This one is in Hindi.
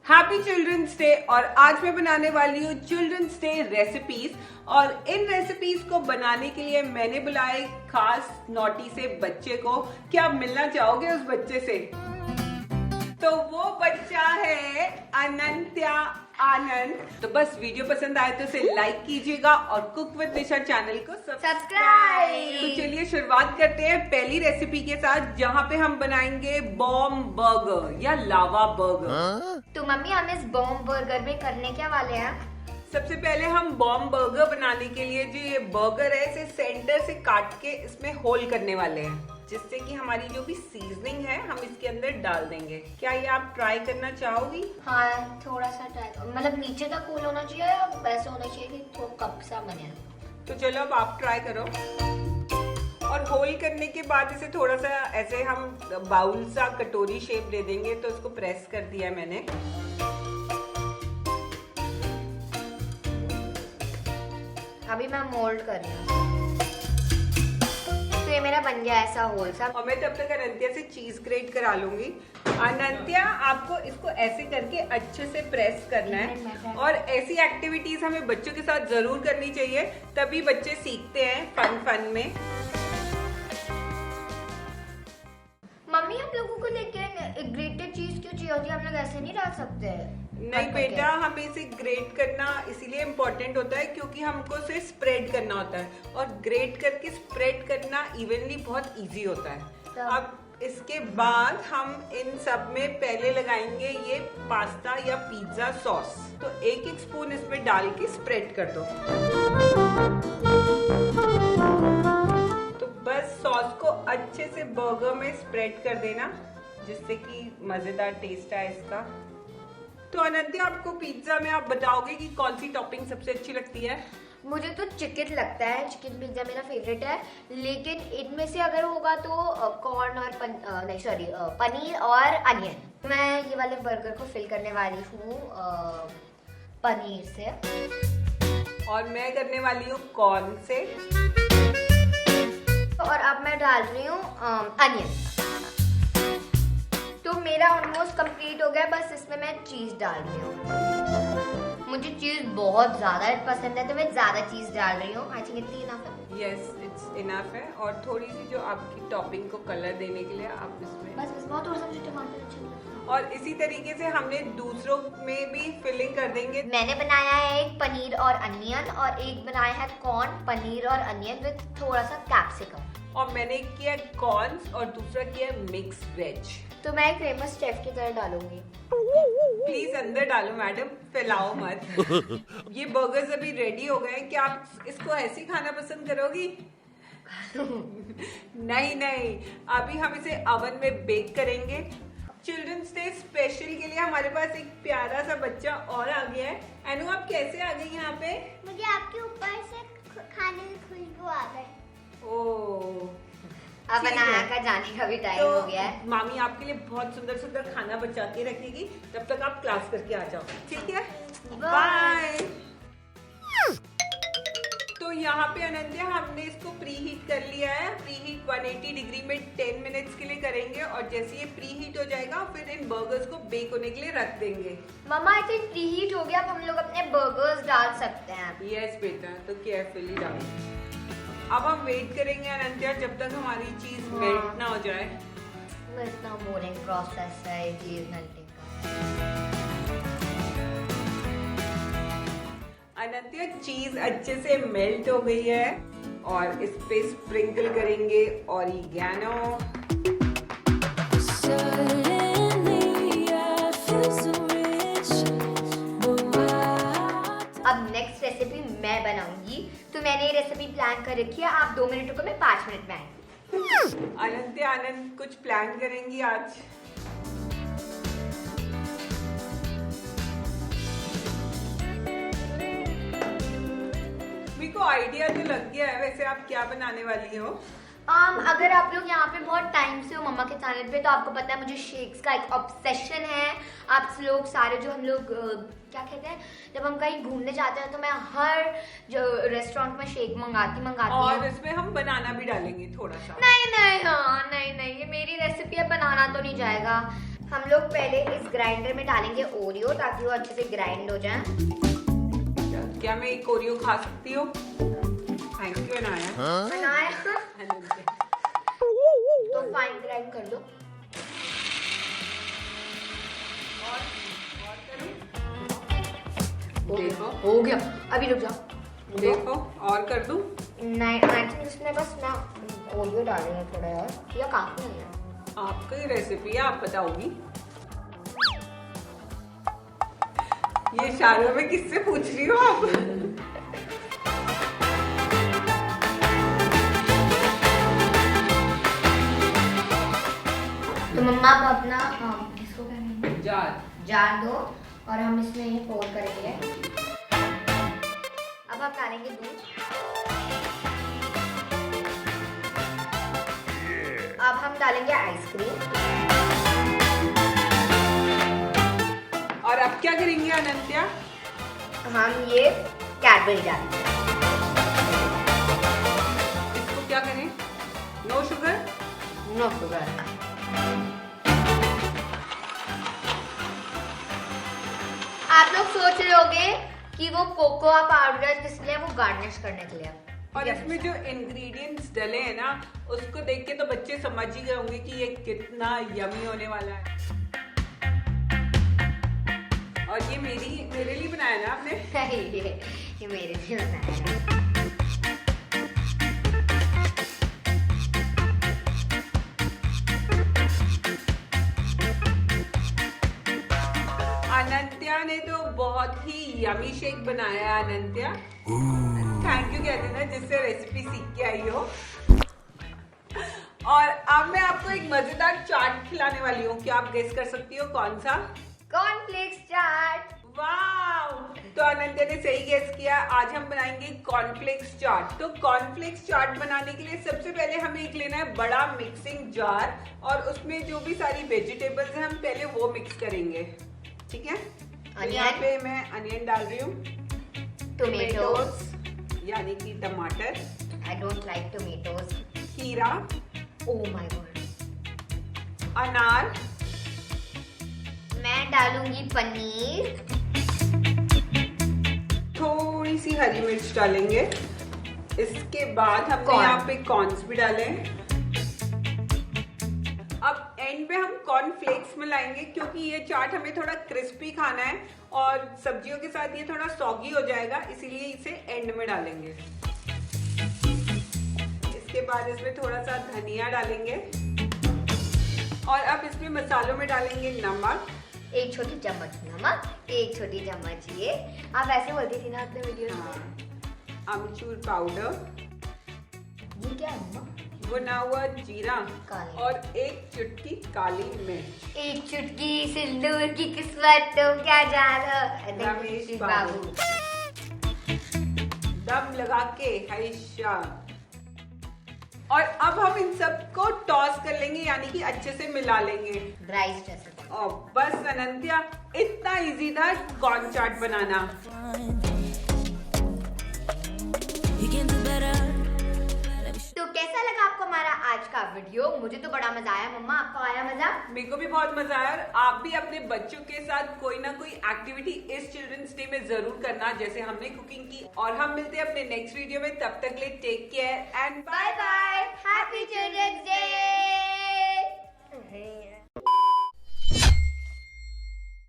Happy children's day. और आज मैं बनाने वाली हूँ चिल्ड्रंस डे रेसिपीज। और इन रेसिपीज को बनाने के लिए मैंने बुलाया एक खास नॉटी से बच्चे को। क्या आप मिलना चाहोगे उस बच्चे से? तो वो बच्चा है अनंत्या आनंद। तो बस वीडियो पसंद आए तो उसे लाइक कीजिएगा और कुक विद निशा चैनल को सब्सक्राइब। तो चलिए शुरुआत करते हैं पहली रेसिपी के साथ, जहाँ पे हम बनाएंगे बॉम्ब बर्गर या लावा बर्गर। तो मम्मी हम इस बॉम्ब बर्गर में करने क्या वाले हैं? सबसे पहले हम बॉम्ब बर्गर बनाने के लिए जो ये बर्गर है इसे सेंटर से काट के इसमें होल करने वाले हैं, जिससे कि हमारी जो भी सीजनिंग है हम इसके अंदर डाल देंगे। क्या ये आप ट्राई करना चाहोगी? हाँ, थोड़ा सा ट्राई, मतलब नीचे तक होल होना चाहिए या वैसे होना चाहिए कि थोड़ा कप सा बने? तो चलो अब आप ट्राई करो। और होल करने के बाद इसे थोड़ा सा ऐसे हम बाउल सा कटोरी शेप दे देंगे। तो इसको प्रेस कर दिया है मैंने। अभी मैं मोल्ड कर रही हूँ। तो ये मेरा बन गया ऐसा होल सा। और मैं तब तक अनंत्या से चीज ग्रेट करा लूंगी। अनंत्या, आपको इसको ऐसे करके अच्छे से प्रेस करना है। और ऐसी एक्टिविटीज हमें बच्चों के साथ जरूर करनी चाहिए, तभी बच्चे सीखते हैं फन में। मम्मी हम लोगों को लेके ग्रेटेड चीज क्यों चाहिए होती है? हम लोग ऐसे नहीं डाल सकते? नहीं बेटा, हमें इसे ग्रेट करना इसलिए इम्पोर्टेंट होता है क्योंकि हमको इसे स्प्रेड करना होता है। और ग्रेट करके स्प्रेड करना इवनली बहुत इजी होता है। अब इसके बाद हम इन सब में पहले लगाएंगे ये पास्ता या पिज्जा सॉस। तो एक एक स्पून इसमें डाल के स्प्रेड कर दो। तो बस सॉस को अच्छे से बर्गर में स्प्रेड कर देना, जिससे कि मजेदार टेस्ट आए इसका। तो अनंत्या, आपको पिज्जा में आप बताओगे कि कौन सी टॉपिंग सबसे अच्छी लगती है? मुझे तो चिकन लगता है, चिकन पिज्जा मेरा फेवरेट है। लेकिन इनमें से अगर होगा तो कॉर्न और पनीर और अनियन। मैं ये वाले बर्गर को फिल करने वाली हूँ पनीर से। और मैं करने वाली हूँ कॉर्न से। और अब मैं डाल रही हूँ अनियन। तो मेरा ऑलमोस्ट कंप्लीट हो गया, बस इसमें मैं चीज डाल रही हूँ। मुझे चीज बहुत ज्यादा पसंद है तो मैं ज्यादा चीज डाल रही हूँ। आई थिंक इतनी इनफ है। यस, इट्स इनफ है। और थोड़ी सी जो आपकी टॉपिंग को कलर देने के लिए आप इसमें बस बहुत थोड़ा सा मुझे टमाटर अच्छा लगता है। और इसी तरीके से हमने दूसरों में भी फिलिंग कर देंगे। मैंने बनाया है एक पनीर और अनियन, और एक बनाया है कॉर्न पनीर और अनियन विद थोड़ा सा कैप्सिकम। और मैंने किया कॉर्न्स और दूसरा किया मिक्स वेज। तो मैं एक फेमस शेफ की तरह डालूंगी। प्लीज अंदर डालो मैडम, फैलाओ मत। ये बर्गर्स अभी रेडी हो गए। क्या आप इसको ऐसे ही खाना पसंद करोगी? नहीं, अभी हम इसे अवन में बेक करेंगे। चिल्ड्रंस डे स्पेशल के लिए हमारे पास एक प्यारा सा बच्चा और आ गया है। अनु, आप कैसे आ गई यहाँ पे? मुझे आपके ऊपर से खाने की खुशबू आ गई। ओह, अब बनाया का जाने का भी टाइम तो हो गया है। मामी आपके लिए बहुत सुंदर सुंदर खाना बचा के रखेगी, तब तक आप क्लास करके आ जाओ, ठीक है? बाय। तो यहाँ पे अनंत्या, हमने इसको प्री हीट कर लिया है। प्री हीट 180 डिग्री में 10 मिनट्स के लिए करेंगे। और जैसे ये प्री हीट हो जाएगा फिर इन बर्गर्स को बेक होने के लिए रख देंगे। मम्मा आई थिंक प्री हीट हो गया, अब हम लोग अपने बर्गर्स डाल सकते हैं। यस बेटा, तो केयरफुली डालो। अब हम वेट करेंगे अनंत्या जब तक हमारी चीज मेल्ट ना हो जाए। इतना बोरिंग प्रोसेस है ये चीज मेल्टिंग का। अनंत्या, चीज अच्छे से मेल्ट हो गई है और इस पे स्प्रिंकल करेंगे ऑरिगैनो। अब नेक्स्ट रेसिपी मैं बनाऊंगी। तो मैंने ये रेसिपी प्लान कर रखी है। आप 2 मिनट को मैं 5 मिनट में आएंगी। अनंत्या, आनंद कुछ प्लान करेंगी आज? मेरे को आइडिया तो लग गया है। वैसे आप क्या बनाने वाली हो? अगर आप लोग यहाँ पे बहुत टाइम से हो मम्मा के चैनल पे, तो आपको पता है मुझे शेक्स का एक ऑब्सेशन है। आप लोग सारे जो हम लोग क्या कहते हैं, जब हम कहीं घूमने जाते हैं तो मैं हर जो रेस्टोरेंट में शेक मंगाती और हूँ। इसमें हम बनाना भी डालेंगे थोड़ा सा। नहीं, ये मेरी रेसिपी है, बनाना तो नहीं जाएगा। हम लोग पहले इस ग्राइंडर में डालेंगे ओरियो ताकि वो अच्छे से ग्राइंड हो जाए। क्या मैं एक ओरियो खा सकती हूँ? Thank you Anaya. बनाया तो फाइन ग्राइंड कर दो। देखो हो गया, अभी रुक जाओ। देखो और कर दूं? नहीं, आई थिंक इसमें बस ना ओरियो डालेंगे थोड़ा यार, या काफी नहीं है। आपकी रेसिपी है, आप बताओगी। ये इशारों में किससे पूछ रही हो आप? तो मम्मा आप अपना किसको कहेंगे जार जार दो और हम इसमें ये पोर करेंगे। अब हम डालेंगे दूध। अब हम डालेंगे आइसक्रीम। और अब क्या करेंगे अनंत्या? हम ये कैडबरी डालेंगे। इसको क्या करें? No sugar? No sugar. आप लोग सोच रहे होंगे कि वो कोकोआ पाउडर किस लिए, वो गार्निश करने के लिए। और इसमें जो इंग्रेडिएंट्स डले हैं ना, उसको देख के तो बच्चे समझ ही गए होंगे कि ये कितना यमी होने वाला है। और ये मेरे लिए बनाया ना आपने? ये मेरे लिए बनाया है। अनंत्या ने तो बहुत ही यमी शेक बनाया है। अनंत्या थैंक यू कह देना जिससे रेसिपी सीख के आई हो। और अब मैं आपको एक मजेदार चाट खिलाने वाली हूँ। क्या आप गेस कर सकती हो कौन सा? कॉर्नफ्लेक्स चाट। वाव! तो अनंत्या ने सही गेस किया। आज हम बनाएंगे कॉर्नफ्लेक्स चाट। तो कॉर्नफ्लेक्स चाट बनाने के लिए सबसे पहले हमें एक लेना है बड़ा मिक्सिंग जार और उसमें जो भी सारी वेजिटेबल्स हैं हम पहले वो मिक्स करेंगे। ठीक है? तो यहाँ पे मैं अनियन डाल रही हूँ, टोमेटोज यानी कि टमाटर, आई डोंट लाइक टोमेटोज, खीरा, ओह माय गॉड, अनार, मैं डालूंगी पनीर, थोड़ी सी हरी मिर्च डालेंगे। इसके बाद हमने कॉर्न। यहाँ पे कॉर्न्स भी डाले हैं। अब एंड पे हम कॉर्न फ्लेक्स मिलाएंगे क्योंकि ये चाट हमें थोड़ा क्रिस्पी खाना है और सब्जियों के साथ ये थोड़ा सॉगी हो जाएगा, इसीलिए इसे एंड में डालेंगे। इसके बाद इसमें थोड़ा सा धनिया डालेंगे और अब इसमें मसालों में डालेंगे नमक, एक छोटी चम्मच नमक, एक छोटी चम्मच ये, आप ऐसे बोलती थी ना अपने वीडियो में। अमचूर पाउडर, ये क्या है मम्मा? भुना हुआ जीरा काली। और एक चुटकी काली मिर्च। एक चुटकी सिंदूर की किस्मत तो क्या जानो रमेश बाबू। दम लगा के हईशा। और अब हम इन सबको टॉस कर लेंगे, यानी कि अच्छे से मिला लेंगे। ड्राई जैसे। और बस अनंत्या, इतना इजी था कॉर्न चाट बनाना। तो कैसा लगा आपको हमारा आज का वीडियो? मुझे तो बड़ा मजा आया। मम्मा आपको आया मजा? मेरे को भी बहुत मजा आया। और आप भी अपने बच्चों के साथ कोई ना कोई एक्टिविटी इस चिल्ड्रंस डे में जरूर करना, जैसे हमने कुकिंग की। और हम मिलते हैं अपने नेक्स्ट वीडियो में, तब तक के लिए take care and bye bye. Happy children's day.